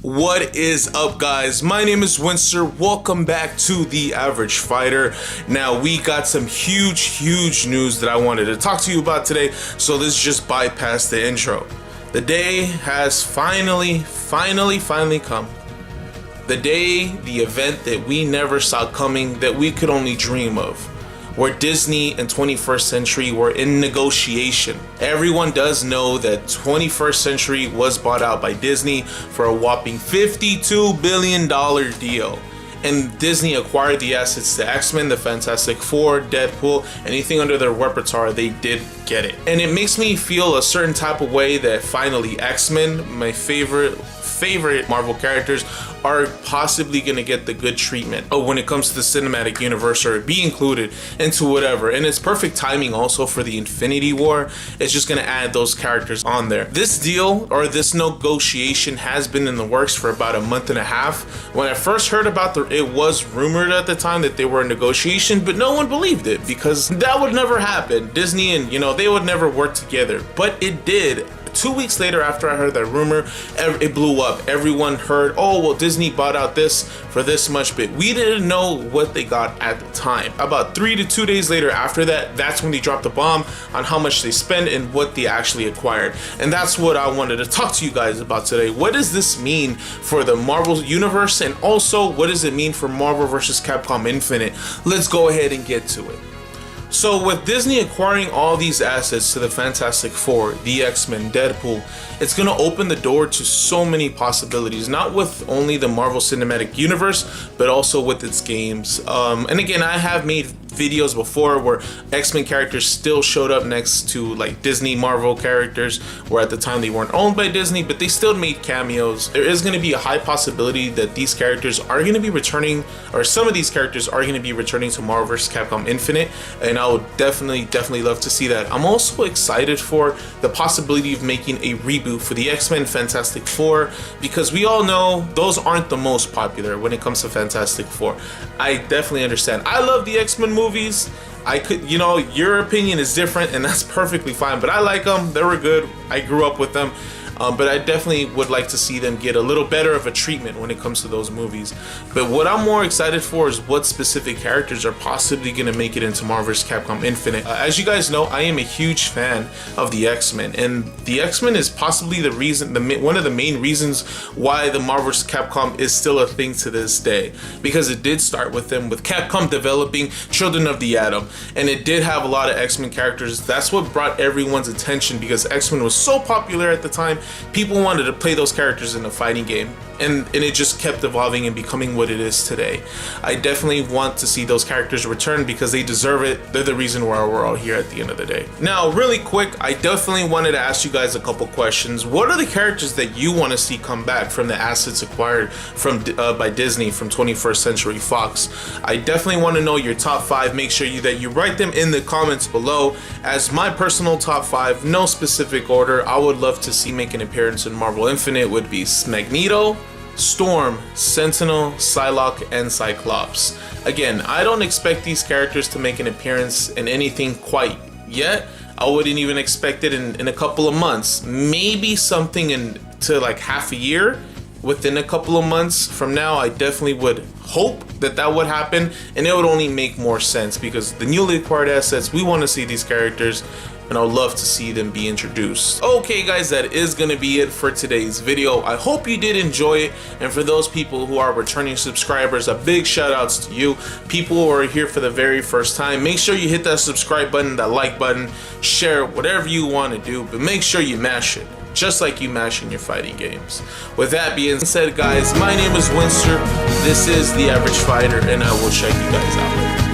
What is up, guys? My name is Winster. Welcome back to The Average Fighter. Now, we got some huge news that I wanted to talk to you about today, so let's just bypass the intro. The day has finally come. The day, the event that we never saw coming, that we could only dream of, where Disney and 21st Century were in negotiation. Everyone does know that 21st Century was bought out by Disney for a whopping $52 billion deal. And Disney acquired the assets to X-Men, the Fantastic Four, Deadpool, anything under their repertoire, they did get it. And it makes me feel a certain type of way that finally X-Men, my favorite Marvel characters, are possibly gonna get the good treatment when it comes to the cinematic universe, or be included into whatever. And it's perfect timing also for the Infinity War. It's just gonna add those characters on there. This deal, or this negotiation, has been in the works for about a month and a half. When I first heard about it was rumored at the time that they were in negotiation, but no one believed it because that would never happen. Disney and, they would never work together, but it did. 2 weeks later, after I heard that rumor, it blew up. Everyone heard, oh, well, Disney bought out this for this much, but we didn't know what they got at the time. About 3 to 2 days later after that, that's when they dropped the bomb on how much they spent and what they actually acquired. And that's what I wanted to talk to you guys about today. What does this mean for the Marvel universe? And also, what does it mean for Marvel vs. Capcom Infinite? Let's go ahead and get to it. So with Disney acquiring all these assets to the Fantastic Four, the X-Men, Deadpool, it's going to open the door to so many possibilities, not with only the Marvel Cinematic Universe, but also with its games. And again, I have made videos before where X-Men characters still showed up next to like Disney Marvel characters, where at the time they weren't owned by Disney, but they still made cameos. There is going to be a high possibility that these characters are going to be returning, or some of these characters are going to be returning to Marvel vs. Capcom Infinite, and I would definitely love to see that. I'm also excited for the possibility of making a reboot for the X-Men Fantastic Four, because we all know those aren't the most popular when it comes to Fantastic Four. I definitely understand. I love the X-Men movies. I could, your opinion is different, and that's perfectly fine, but I like them. They were good. I grew up with them. But I definitely would like to see them get a little better of a treatment when it comes to those movies. But what I'm more excited for is what specific characters are possibly going to make it into Marvel vs. Capcom Infinite. As you guys know, I am a huge fan of the X-Men, and the X-Men is possibly the reason, one of the main reasons why the Marvel vs. Capcom is still a thing to this day, because it did start with them, with Capcom developing Children of the Atom, and it did have a lot of X-Men characters. That's what brought everyone's attention, because X-Men was so popular at the time. People wanted to play those characters in a fighting game, and it just kept evolving and becoming what it is today. I definitely want to see those characters return because they deserve it. They're the reason why we're all here at the end of the day. Now, really quick, I definitely wanted to ask you guys a couple questions. What are the characters that you want to see come back from the assets acquired by Disney from 21st Century Fox? I definitely want to know your top 5. Make sure that you write them in the comments below as my personal top 5, no specific order. I would love to see make an appearance in Marvel Infinite would be Magneto, Storm, Sentinel, Psylocke, and Cyclops. Again, I don't expect these characters to make an appearance in anything quite yet. I wouldn't even expect it in a couple of months. Maybe something into like half a year. Within a couple of months from now, I definitely would hope that would happen, and it would only make more sense because the newly acquired assets, we want to see these characters, and I would love to see them be introduced. Okay guys, that is going to be it for today's video. I hope you did enjoy it, and for those people who are returning subscribers, a big shout outs to you. People who are here for the very first time, make sure you hit that subscribe button, that like button, share whatever you want to do, but make sure you mash it, just like you mash in your fighting games. With that being said, guys, my name is Winster. This is The Average Fighter, and I will check you guys out later.